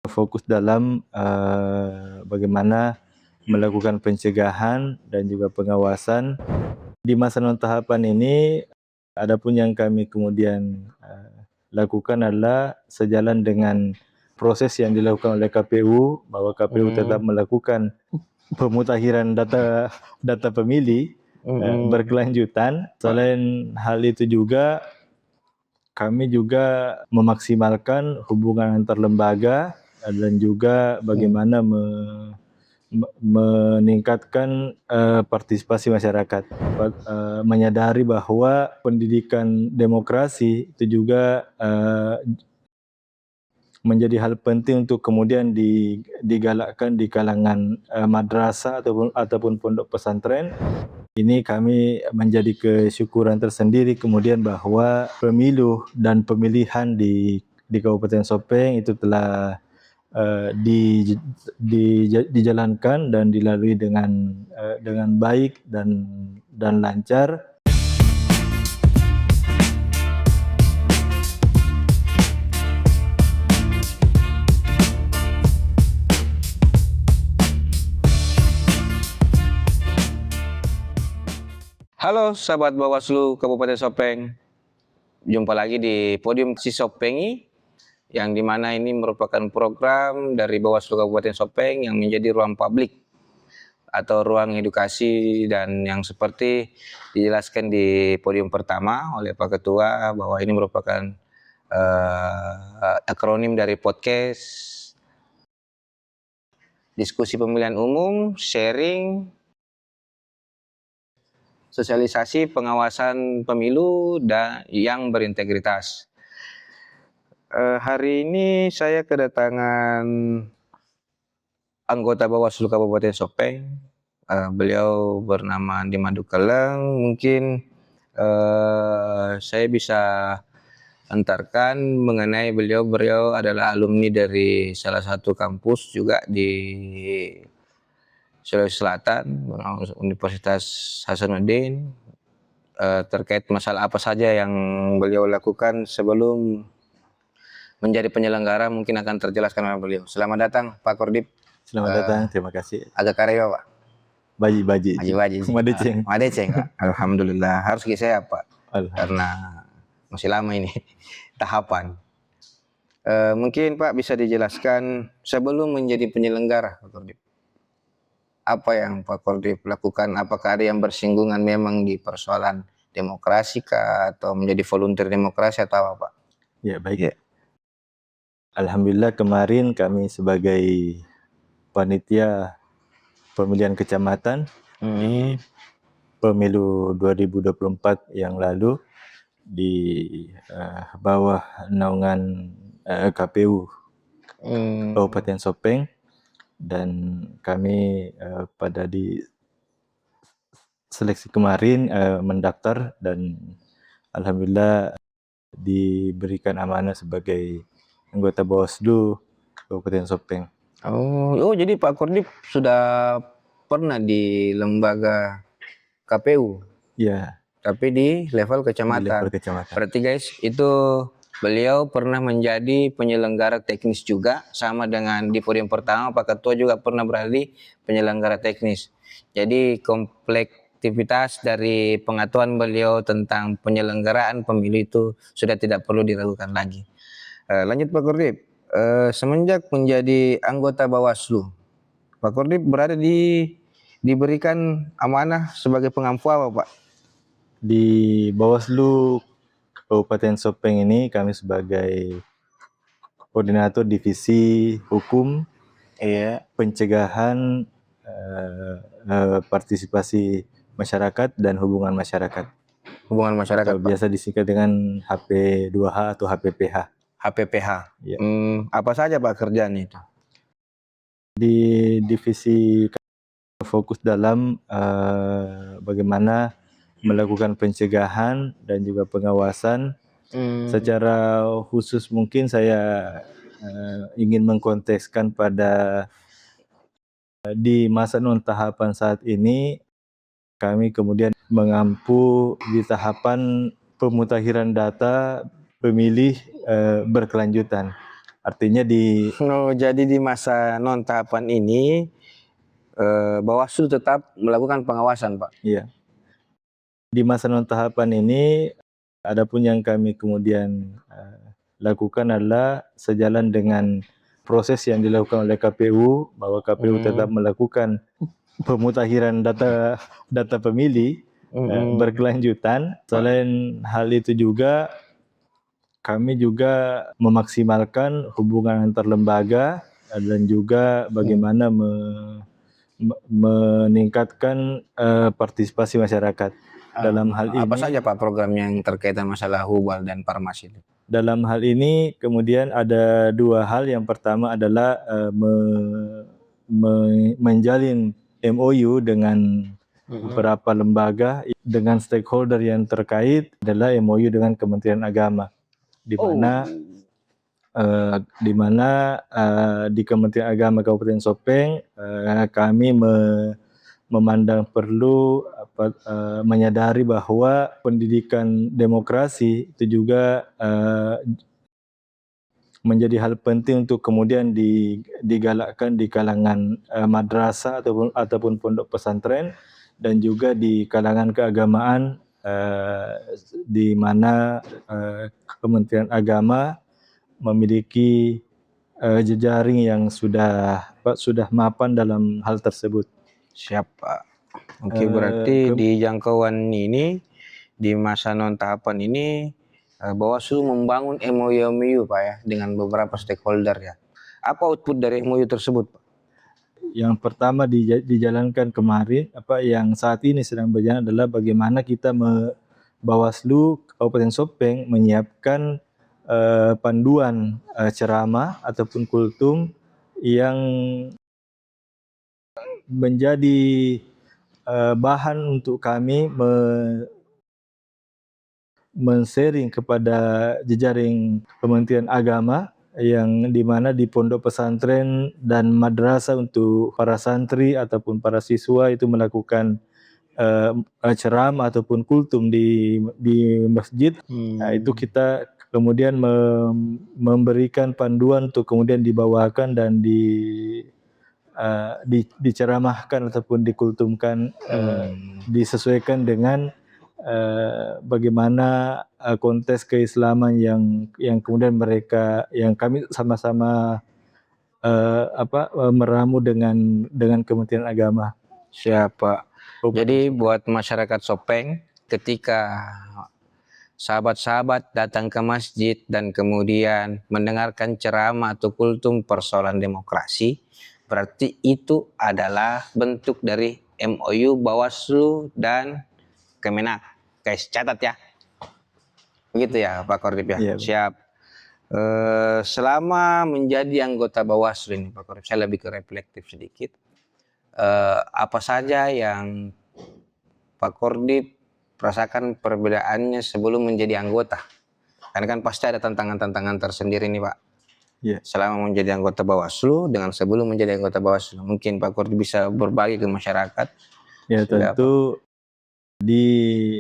fokus dalam bagaimana melakukan pencegahan dan juga pengawasan. Di masa non tahapan ini, adapun yang kami kemudian lakukan adalah sejalan dengan proses yang dilakukan oleh KPU, bahwa KPU tetap melakukan pemutakhiran data pemilih berkelanjutan. Selain hal itu juga, kami juga memaksimalkan hubungan antar lembaga dan juga bagaimana meningkatkan partisipasi masyarakat. Menyadari bahwa pendidikan demokrasi itu juga menjadi hal penting untuk kemudian digalakkan di kalangan madrasah ataupun pondok pesantren. Ini kami menjadi kesyukuran tersendiri kemudian bahwa pemilu dan pemilihan di Kabupaten Sopeng itu telah dijalankan dan dilalui dengan baik dan lancar. Halo sahabat Bawaslu Kabupaten Sopeng, jumpa lagi di podium Si Sopengi, yang dimana ini merupakan program dari Bawaslu Kabupaten Sopeng yang menjadi ruang publik atau ruang edukasi, dan yang seperti dijelaskan di podium pertama oleh Pak Ketua bahwa ini merupakan akronim dari podcast, diskusi pemilihan umum, sharing, sosialisasi pengawasan pemilu dan yang berintegritas. Hari ini saya kedatangan anggota Bawaslu Kabupaten Sopeng. Beliau bernama Andi Madukeleng. Mungkin saya bisa antarkan mengenai beliau adalah alumni dari salah satu kampus juga di Sulawesi Selatan, Universitas Hasanuddin. Terkait masalah apa saja yang beliau lakukan sebelum menjadi penyelenggara mungkin akan terjelaskan oleh beliau. Selamat datang Pak Kordip. Selamat datang, terima kasih. Agak karya Pak. Baji. Madeceng. Pak. Alhamdulillah. Harus saya Pak. Karena masih lama ini tahapan. Mungkin Pak bisa dijelaskan sebelum menjadi penyelenggara Pak Kordip, apa yang Pak Kordip lakukan? Apakah ada yang bersinggungan memang di persoalan demokrasi kah, atau menjadi volunteer demokrasi atau apa Pak? Ya, baik. Ya. Alhamdulillah kemarin kami sebagai panitia pemilihan kecamatan di pemilu 2024 yang lalu di bawah naungan KPU Kabupaten Sopeng, dan kami pada di seleksi kemarin mendaftar dan alhamdulillah diberikan amanah sebagai anggota Bawaslu Kabupaten Sopeng. Oh, jadi Pak Kordip sudah pernah di lembaga KPU? Ya. Tapi di level kecamatan. Berarti guys, itu beliau pernah menjadi penyelenggara teknis juga, sama dengan di podium pertama Pak Ketua juga pernah berada di penyelenggara teknis. Jadi komplektivitas dari pengetahuan beliau tentang penyelenggaraan pemilu itu sudah tidak perlu diragukan lagi. Lanjut Pak Kordip. Semenjak menjadi anggota Bawaslu, Pak Kordip diberikan amanah sebagai pengampu apa Pak? Di Bawaslu Kabupaten Sopeng ini kami sebagai koordinator divisi hukum, pencegahan, partisipasi masyarakat dan hubungan masyarakat. Hubungan masyarakat atau biasa disingkat dengan HP2H atau HPPH. HPPH. Ya. Apa saja Pak kerjaan itu? Di divisi fokus dalam bagaimana melakukan pencegahan dan juga pengawasan. Secara khusus mungkin saya ingin mengkontekskan pada di masa non tahapan saat ini, kami kemudian mengampu di tahapan pemutakhiran data pemilih berkelanjutan. Artinya jadi di masa non tahapan ini Bawaslu tetap melakukan pengawasan, Pak. Iya. Di masa non tahapan ini, adapun yang kami kemudian lakukan adalah sejalan dengan proses yang dilakukan oleh KPU, bahwa KPU tetap melakukan pemutakhiran data pemilih berkelanjutan. Selain hal itu juga, kami juga memaksimalkan hubungan antar lembaga dan juga bagaimana meningkatkan partisipasi masyarakat. Dalam hal Apa ini, saja Pak program yang terkaitan masalah Hubal dan Parmas itu? dalam hal ini kemudian ada dua hal. Yang pertama adalah menjalin MOU dengan beberapa lembaga, dengan stakeholder yang terkait, adalah MOU dengan Kementerian Agama, di mana di Kementerian Agama Kabupaten Sopeng kami memandang perlu menyadari bahwa pendidikan demokrasi itu juga menjadi hal penting untuk kemudian digalakkan di kalangan madrasah ataupun pondok pesantren, dan juga di kalangan keagamaan, di mana Kementerian Agama memiliki jejaring yang sudah mapan dalam hal tersebut. Siap, Pak. Oke, berarti di jangkauan ini, di masa non tahapan ini, Bawaslu membangun MOU Pak ya, dengan beberapa stakeholder ya. Apa output dari MOU tersebut, Pak? Yang pertama dijalankan kemarin, yang saat ini sedang berjalan adalah bagaimana kita Bawaslu Kabupaten Sopeng menyiapkan panduan ceramah ataupun kultum yang menjadi bahan untuk kami men-sharing kepada jejaring Kementerian Agama, yang dimana di pondok pesantren dan madrasah untuk para santri ataupun para siswa itu melakukan ceramah ataupun kultum di masjid. Nah, itu kita kemudian memberikan panduan untuk kemudian dibawakan dan diceramahkan ataupun dikultumkan, disesuaikan dengan bagaimana konteks keislaman yang kemudian yang kami sama-sama meramu dengan Kementerian Agama. Siapa? Jadi buat masyarakat Sopeng, ketika sahabat-sahabat datang ke masjid dan kemudian mendengarkan ceramah atau kultum persoalan demokrasi, berarti itu adalah bentuk dari MOU Bawaslu dan Kemenak. Guys, catat ya. Begitu ya Pak Kordip ya. Iya, siap. Selama menjadi anggota Bawaslu ini Pak Kordip, saya lebih ke reflektif sedikit. Apa saja yang Pak Kordip rasakan perbedaannya sebelum menjadi anggota? Karena kan pasti ada tantangan-tantangan tersendiri nih Pak. Yeah. Selama menjadi anggota Bawaslu dengan sebelum menjadi anggota Bawaslu, mungkin Pak Kordip bisa berbagi ke masyarakat. Ya, tentu di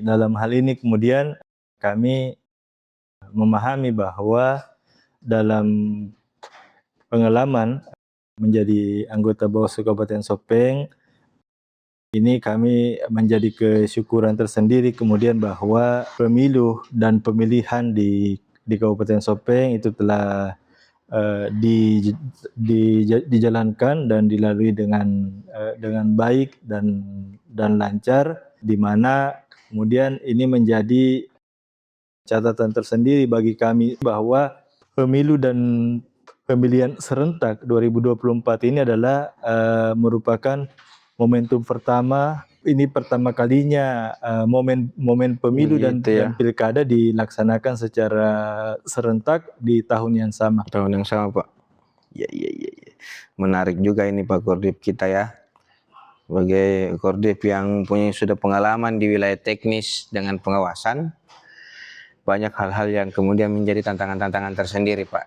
dalam hal ini kemudian kami memahami bahwa dalam pengalaman menjadi anggota Bawaslu Kabupaten Sopeng ini, kami menjadi kesyukuran tersendiri kemudian bahwa pemilu dan pemilihan di Kabupaten Sopeng itu telah dijalankan dan dilalui dengan baik dan lancar, di mana kemudian ini menjadi catatan tersendiri bagi kami bahwa pemilu dan pemilihan serentak 2024 ini adalah merupakan momentum pertama. Ini pertama kalinya momen pemilu dan pilkada dilaksanakan secara serentak di tahun yang sama. Tahun yang sama Pak. Ya. Menarik juga ini Pak Kordip kita ya. Sebagai Kordip yang sudah pengalaman di wilayah teknis dengan pengawasan, banyak hal-hal yang kemudian menjadi tantangan-tantangan tersendiri Pak.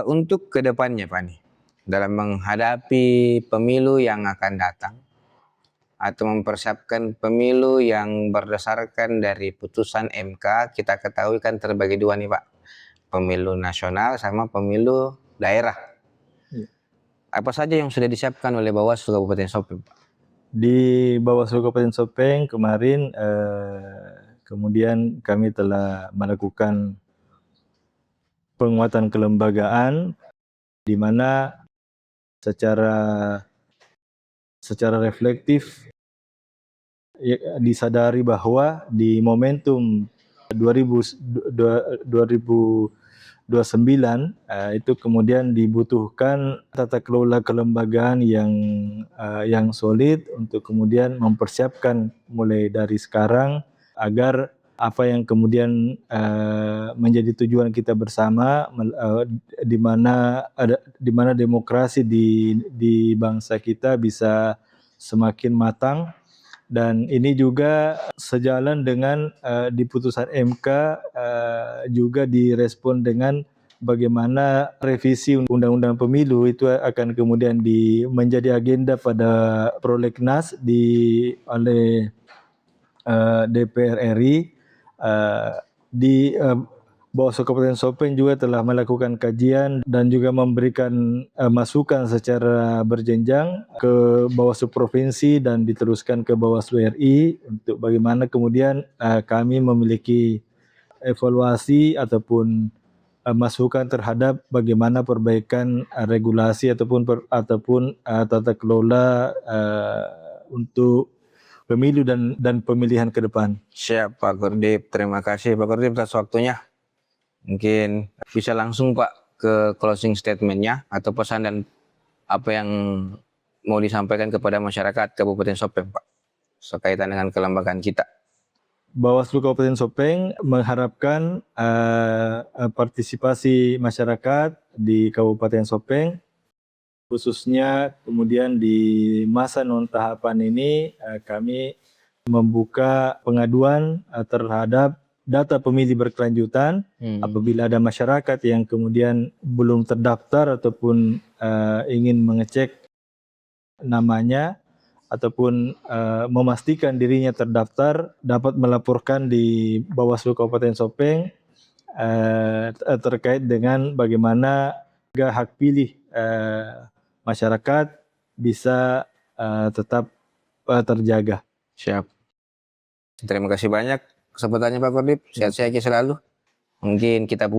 Untuk kedepannya Pak nih, dalam menghadapi pemilu yang akan datang atau mempersiapkan pemilu yang berdasarkan dari putusan MK, kita ketahui kan terbagi dua nih Pak. pemilu nasional sama pemilu daerah. Apa saja yang sudah disiapkan oleh Bawaslu Kabupaten Sopeng, Pak? Di Bawaslu Kabupaten Sopeng kemarin kemudian kami telah melakukan penguatan kelembagaan di mana secara reflektif disadari bahwa di momentum 2029 itu kemudian dibutuhkan tata kelola kelembagaan yang solid untuk kemudian mempersiapkan mulai dari sekarang agar apa yang kemudian menjadi tujuan kita bersama, di mana demokrasi di bangsa kita bisa semakin matang. Dan ini juga sejalan dengan di putusan MK juga direspon dengan bagaimana revisi Undang-Undang Pemilu itu akan kemudian menjadi agenda pada prolegnas oleh DPR RI. Di Bawaslu Kabupaten Sopeng juga telah melakukan kajian dan juga memberikan masukan secara berjenjang ke Bawaslu Provinsi dan diteruskan ke Bawaslu RI untuk bagaimana kemudian kami memiliki evaluasi ataupun masukan terhadap bagaimana perbaikan regulasi ataupun tata kelola untuk pemilu dan pemilihan ke depan. Siap Pak Kordip, terima kasih Pak Kordip atas waktunya. Mungkin bisa langsung Pak ke closing statement-nya atau pesan dan apa yang mau disampaikan kepada masyarakat Kabupaten Sopeng, Pak, sekaitan dengan kelembagaan kita. Bawaslu Kabupaten Sopeng mengharapkan partisipasi masyarakat di Kabupaten Sopeng, khususnya kemudian di masa non tahapan ini kami membuka pengaduan terhadap data pemilih berkelanjutan. Apabila ada masyarakat yang kemudian belum terdaftar ataupun ingin mengecek namanya ataupun memastikan dirinya terdaftar, dapat melaporkan di Bawaslu Kabupaten Sopeng terkait dengan bagaimana hak pilih masyarakat bisa tetap terjaga. Siap. Terima kasih banyak kesempatannya Pak Kordip. Sehat-sehat selalu. Mungkin kita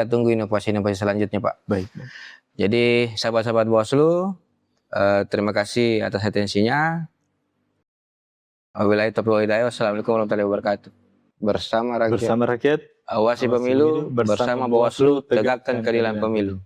tunggu inovasi-inovasi selanjutnya Pak. Baik. Jadi sahabat-sahabat Bawaslu, terima kasih atas atensinya. Wabillahi taufiq wal hidayah. Wassalamualaikum warahmatullahi wabarakatuh. Bersama rakyat, awasi pemilu, bersama Bawaslu, tegakkan keadilan pemilu.